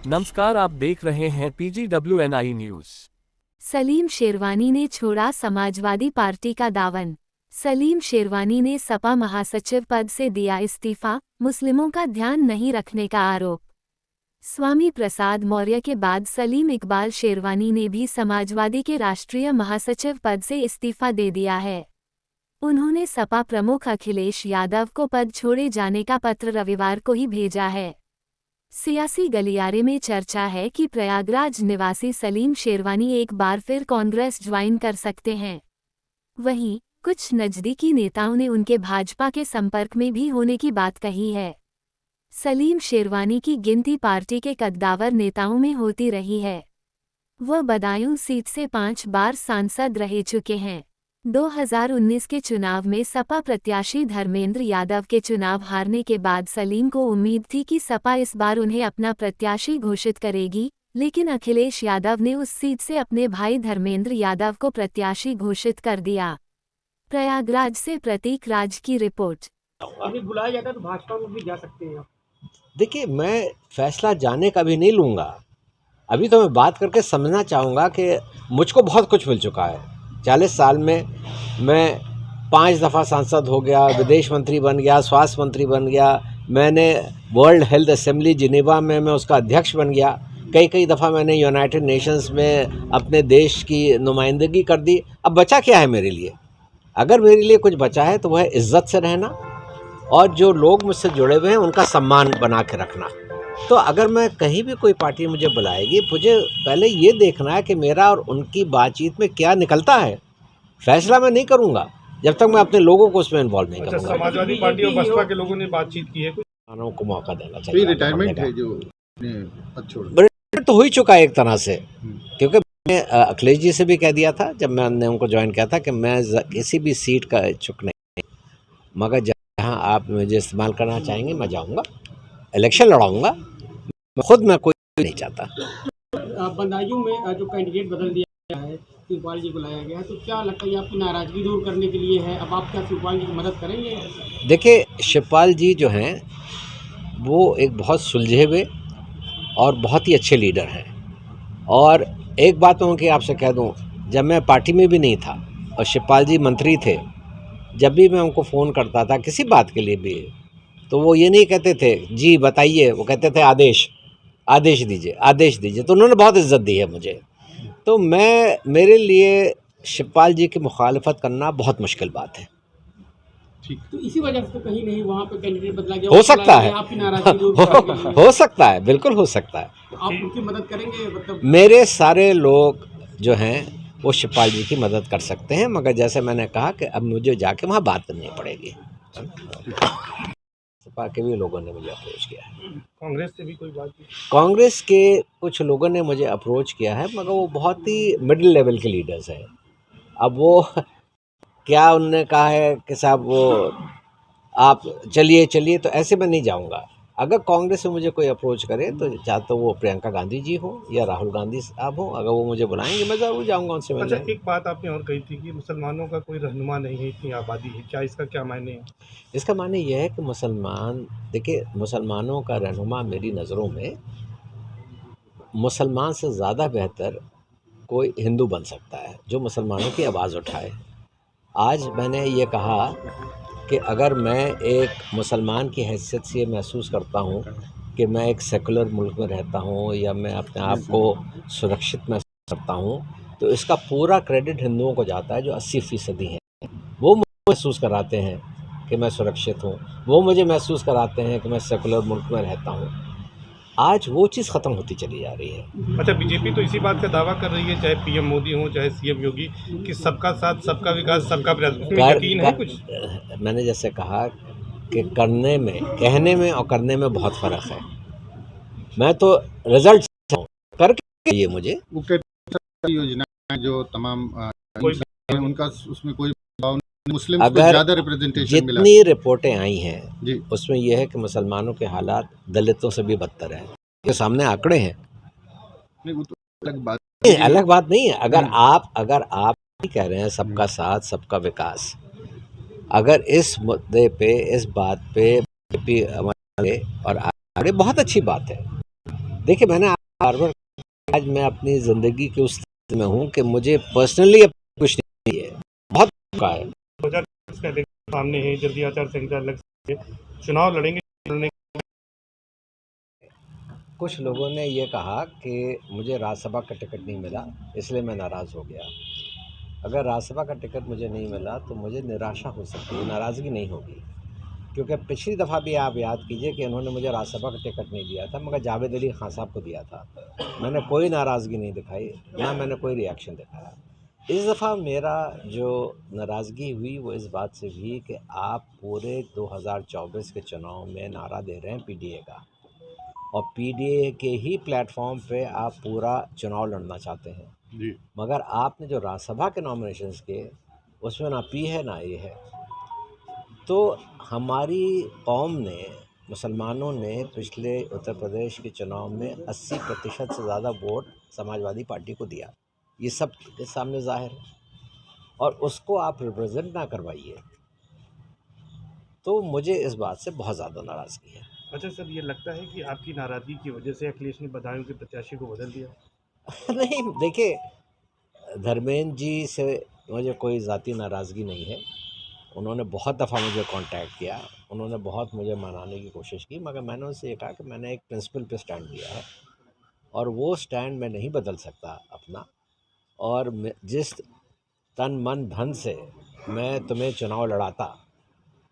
नमस्कार, आप देख रहे हैं PGWNI न्यूज। सलीम शेरवानी ने छोड़ा समाजवादी पार्टी का दावन। सलीम शेरवानी ने सपा महासचिव पद से दिया इस्तीफा, मुस्लिमों का ध्यान नहीं रखने का आरोप। स्वामी प्रसाद मौर्य के बाद सलीम इकबाल शेरवानी ने भी समाजवादी के राष्ट्रीय महासचिव पद से इस्तीफा दे दिया है। उन्होंने सपा प्रमुख अखिलेश यादव को पद छोड़े जाने का पत्र रविवार को ही भेजा है। सियासी गलियारे में चर्चा है कि प्रयागराज निवासी सलीम शेरवानी एक बार फिर कांग्रेस ज्वाइन कर सकते हैं। वहीं कुछ नजदीकी नेताओं ने उनके भाजपा के संपर्क में भी होने की बात कही है। सलीम शेरवानी की गिनती पार्टी के कद्दावर नेताओं में होती रही है। वह बदायूं सीट से 5 बार सांसद रह चुके हैं। 2019 के चुनाव में सपा प्रत्याशी धर्मेंद्र यादव के चुनाव हारने के बाद सलीम को उम्मीद थी कि सपा इस बार उन्हें अपना प्रत्याशी घोषित करेगी, लेकिन अखिलेश यादव ने उस सीट से अपने भाई धर्मेंद्र यादव को प्रत्याशी घोषित कर दिया। प्रयागराज से प्रतीक राज की रिपोर्ट। यदि बुलाया जाता तो भाजपा में भी जा सकते हैं। देखिए, मैं फैसला जाने का भी नहीं लूँगा। अभी तो मैं बात करके समझना चाहूँगा कि मुझको बहुत कुछ मिल चुका है। 40 साल में मैं 5 दफ़ा सांसद हो गया, विदेश मंत्री बन गया, स्वास्थ्य मंत्री बन गया, मैंने वर्ल्ड हेल्थ असेंबली जिनेवा में मैं उसका अध्यक्ष बन गया। कई दफ़ा मैंने यूनाइटेड नेशंस में अपने देश की नुमाइंदगी कर दी। अब बचा क्या है मेरे लिए? अगर मेरे लिए कुछ बचा है तो वह है इज़्ज़त से रहना और जो लोग मुझसे जुड़े हुए हैं उनका सम्मान बना के रखना। तो अगर मैं कहीं भी कोई पार्टी मुझे बुलाएगी, मुझे पहले ये देखना है कि मेरा और उनकी बातचीत में क्या निकलता है। फैसला मैं नहीं करूंगा जब तक मैं अपने लोगों को उसमें इन्वॉल्व नहीं करूंगा। समाजवादी पार्टी और बसपा के लोगों ने बातचीत की है, किसानों को मौका देना चाहिए। रिटायरमेंट है जो रिटायरमेंट तो हो ही चुका है एक तरह से, क्योंकि मैंने अखिलेश जी से भी कह दिया था जब मैंने उनको ज्वाइन किया था कि मैं किसी भी सीट का इच्छुक नहीं, मगर जहाँ आप मुझे इस्तेमाल करना चाहेंगे मैं जाऊँगा, इलेक्शन लड़ाऊँगा। खुद मैं कोई नहीं चाहता। बदायूं में जो कैंडिडेट बदल दिया गया है, शिवपाल जी को लाया गया है, तो क्या लगता है आपकी नाराजगी दूर करने के लिए है? अब आप क्या शिवपाल जी की मदद करेंगे? देखिए, शिवपाल जी जो हैं वो एक बहुत सुलझे हुए और बहुत ही अच्छे लीडर हैं। और एक बात मैं उनकी आपसे कह दूं, जब मैं पार्टी में भी नहीं था और शिवपाल जी मंत्री थे, जब भी मैं उनको फ़ोन करता था किसी बात के लिए भी, तो वो ये नहीं कहते थे जी बताइए, वो कहते थे आदेश दीजिए, आदेश दीजिए। तो उन्होंने बहुत इज़्ज़त दी है मुझे। तो मेरे लिए शिवपाल जी की मुखालफत करना बहुत मुश्किल बात है। ठीक, तो इसी वजह से तो कहीं नहीं वहाँ पे कैंडिडेट बदला गया। हो सकता है, आपकी नाराजगी दूर करने के लिए। हो सकता है, बिल्कुल हो सकता है। आप उनकी मदद करेंगे? मतलब मेरे सारे लोग जो हैं वो शिवपाल जी की मदद कर सकते हैं, मगर जैसे मैंने कहा कि अब मुझे जाके वहाँ बात करनी पड़ेगी। सपा के भी लोगों ने मुझे अप्रोच किया है। कांग्रेस से भी कोई बात की? कांग्रेस के कुछ लोगों ने मुझे अप्रोच किया है, मगर वो बहुत ही मिडिल लेवल के लीडर्स हैं। अब वो क्या उन्होंने कहा है कि साहब वो आप चलिए, तो ऐसे में नहीं जाऊंगा। अगर कांग्रेस से मुझे कोई अप्रोच करे तो चाहे तो वो प्रियंका गांधी जी हो या राहुल गांधी साहब हो, अगर वो मुझे बुलाएंगे मैं ज़रूर जाऊंगा उनसे मिलने। अच्छा, एक बात आपने और कही थी कि मुसलमानों का कोई रहनुमा नहीं है, इतनी आबादी है, क्या इसका क्या मायने है? इसका माने यह है कि मुसलमान, देखिए, मुसलमानों का रहनुमा मेरी नज़रों में मुसलमान से ज़्यादा बेहतर कोई हिंदू बन सकता है जो मुसलमानों की आवाज़ उठाए। आज मैंने ये कहा कि अगर मैं एक मुसलमान की हैसियत से महसूस करता हूँ कि मैं एक सेकुलर मुल्क में रहता हूँ या मैं अपने आप को सुरक्षित महसूस करता हूँ, तो इसका पूरा क्रेडिट हिंदुओं को जाता है जो 80% हैं। वो मुझे महसूस कराते हैं कि मैं सुरक्षित हूँ, वो मुझे महसूस कराते हैं कि मैं सेकुलर मुल्क में रहता हूँ। आज वो चीज़ ख़त्म होती चली जा रही है। अच्छा, बीजेपी तो इसी बात का दावा कर रही है, चाहे पीएम मोदी हो चाहे सीएम योगी, कि सबका साथ, सबका विकास, सबका प्रयास। यकीन है कुछ? मैंने जैसे कहा कि करने में, कहने में और करने में बहुत फ़र्क है। मैं तो रिजल्ट करके ये मुझे वो योजना जो तमाम उनका उसमें कोई मुस्लिम को ज़्यादा रिप्रेजेंटेशन मिला। जितनी रिपोर्टें आई हैं जी, उसमें यह है कि मुसलमानों के हालात दलितों से भी बदतर है। ये सामने आंकड़े हैं। नहीं, वो तो अलग बात नहीं है। अगर आप ही कह रहे हैं सबका साथ, सबका विकास, अगर इस मुद्दे पे, इस बात पे बीजेपी और आगे बहुत अच्छी बात है। देखिए मैंने बार बार, आज मैं अपनी ज़िंदगी के उस स्थिति में हूँ कि मुझे पर्सनली कुछ नहीं है, बहुत का है। 2024 का इलेक्शन सामने है, जल्दी आचार संहिता लग सकती है, चुनाव लड़ेंगे। कुछ लोगों ने ये कहा कि मुझे राज्यसभा का टिकट नहीं मिला इसलिए मैं नाराज़ हो गया। अगर राज्यसभा का टिकट मुझे नहीं मिला तो मुझे निराशा हो सकती है, नाराज़गी नहीं होगी। क्योंकि पिछली दफ़ा भी आप याद कीजिए कि उन्होंने मुझे राज्यसभा का टिकट नहीं दिया था, मगर जावेद अली खान साहब को दिया था। मैंने कोई नाराज़गी नहीं दिखाई, ना मैंने कोई रिएक्शन दिखाया। इस दफ़ा मेरा जो नाराज़गी हुई वो इस बात से हुई कि आप पूरे 2024 के चुनाव में नारा दे रहे हैं पीडीए का, और पीडीए के ही प्लेटफॉर्म पे आप पूरा चुनाव लड़ना चाहते हैं जी। मगर आपने जो राज्यसभा के नॉमिनेशंस किए उसमें ना पी है ना ये है। तो हमारी कौम ने, मुसलमानों ने पिछले उत्तर प्रदेश के चुनाव में 80% से ज़्यादा वोट समाजवादी पार्टी को दिया, ये सब के सामने जाहिर है, और उसको आप रिप्रेजेंट ना करवाइए, तो मुझे इस बात से बहुत ज़्यादा नाराज़गी है। अच्छा सर, ये लगता है कि आपकी नाराज़गी की वजह से अखिलेश ने बदायूं के प्रत्याशी को बदल दिया? नहीं, देखिए धर्मेंद्र जी से मुझे कोई ज़ाती नाराज़गी नहीं है। उन्होंने बहुत दफ़ा मुझे कांटेक्ट किया, उन्होंने बहुत मुझे मनाने की कोशिश की, मगर मैंने उनसे ये कहा कि मैंने एक प्रिंसिपल पे स्टैंड लिया है और वो स्टैंड मैं नहीं बदल सकता अपना। और जिस तन मन धन से मैं तुम्हें चुनाव लड़ाता,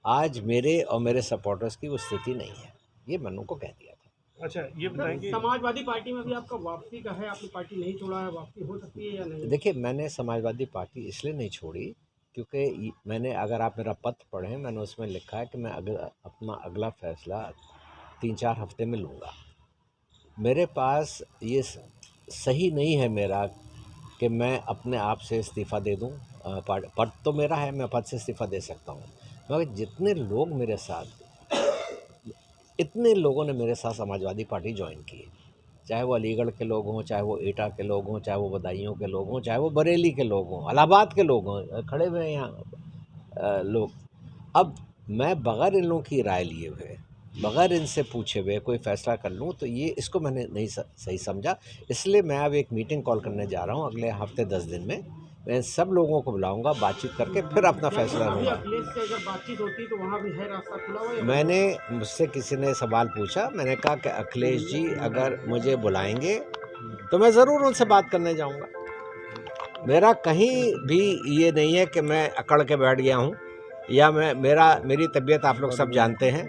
आज मेरे और मेरे सपोर्टर्स की वो स्थिति नहीं है, ये मैंने उनको कह दिया था। अच्छा, ये बताएं कि समाजवादी पार्टी में भी आपका वापसी का है, आपने पार्टी नहीं छोड़ा है, वापसी हो सकती है या नहीं? देखिए मैंने समाजवादी पार्टी इसलिए नहीं छोड़ी क्योंकि मैंने, अगर आप मेरा पत्र पढ़ें, मैंने उसमें लिखा है कि मैं अपना अगला फैसला 3-4 हफ्ते में लूँगा। मेरे पास ये सही नहीं है मेरा कि मैं अपने आप से इस्तीफ़ा दे दूँ। पद तो मेरा है, मैं पद से इस्तीफ़ा दे सकता हूँ, मगर जितने लोग मेरे साथ, इतने लोगों ने मेरे साथ समाजवादी पार्टी ज्वाइन की, चाहे वो अलीगढ़ के लोग हों, चाहे वो एटा के लोग हों, चाहे वो बदायूं के लोग हों, चाहे वो बरेली के लोग हों, इलाहाबाद के लोग हों, खड़े हुए हैं यहाँ लोग। अब मैं बग़ैर इन लोगों की राय लिए हुए, बग़ैर इनसे पूछे हुए कोई फ़ैसला कर लूँ, तो ये इसको मैंने नहीं सही समझा। इसलिए मैं अब एक मीटिंग कॉल करने जा रहा हूँ अगले हफ्ते 10 दिन में। मैं सब लोगों को बुलाऊंगा, बातचीत करके फिर अपना फैसला अभी लूँगा। अखिलेश से अगर बातचीत होती तो वहाँ भी है रास्ता खुला हुआ या मैंने, मुझसे किसी ने सवाल पूछा, मैंने कहा कि अखिलेश जी अगर मुझे बुलाएंगे तो मैं ज़रूर उनसे बात करने जाऊंगा। मेरा कहीं भी ये नहीं है कि मैं अकड़ के बैठ गया हूँ, या मेरी तबीयत आप लोग सब जानते हैं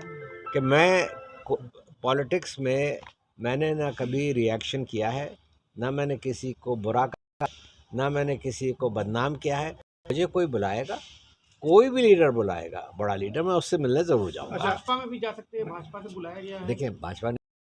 कि मैं पॉलिटिक्स में मैंने ना कभी रिएक्शन किया है, ना मैंने किसी को बुरा कहा, ना मैंने किसी को बदनाम किया है। मुझे कोई बुलाएगा, कोई भी लीडर बुलाएगा, बड़ा लीडर, मैं उससे मिलने ज़रूर जाऊँगा। भाजपा में भी जा सकते हैं, भाजपा से बुलाया गया है? देखिए भाजपा